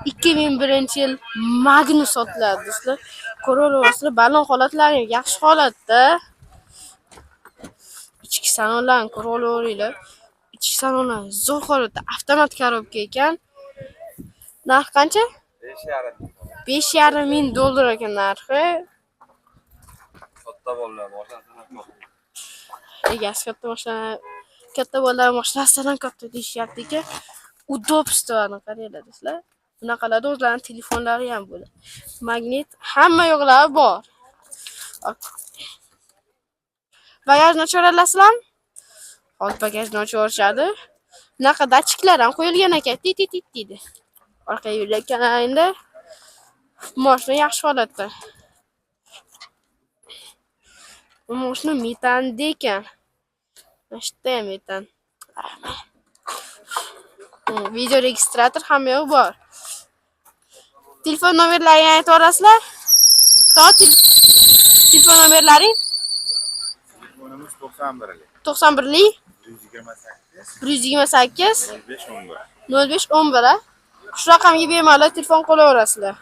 2001-yil Magnus sotiladi do'stlar. Ko'raverasizlar, balon holatlari yaxshi holatda. Ichki salonlarni ko'rib olaveringlar. Ichki salonlar zo'r holatda, avtomat korobka ekan. Narx qancha? 5,5 ming dollar ekan narxi. Katta bolalar mashinasidan Egasi katta bolalar mashinasidan katta deyishyapti ekan. Udobstvoni qaranglar do'stlar. Bunaqalarda o'zlarining telefonlari ham bo'ladi. Magnit hamma yo'qlari bor. Bagajni ochaverasizlarmi? Hozir bagajni ochaverishadi. Bunaqa datchiklar ham qo'yilgan ekan. Tit deydi. Orqaga yurayotganingda mashina yaxshi holatda. Bu mashina metanda ekan. Mashina ham metan. Video registrator hamma yo'q bor. Telefon nomerlarini aytib yuborasizlar? Telefon nomerlaring? Telefonimiz 91lik. 91lik 128 128 0511. Shu raqamga bemalol telefon qilaverasizlar.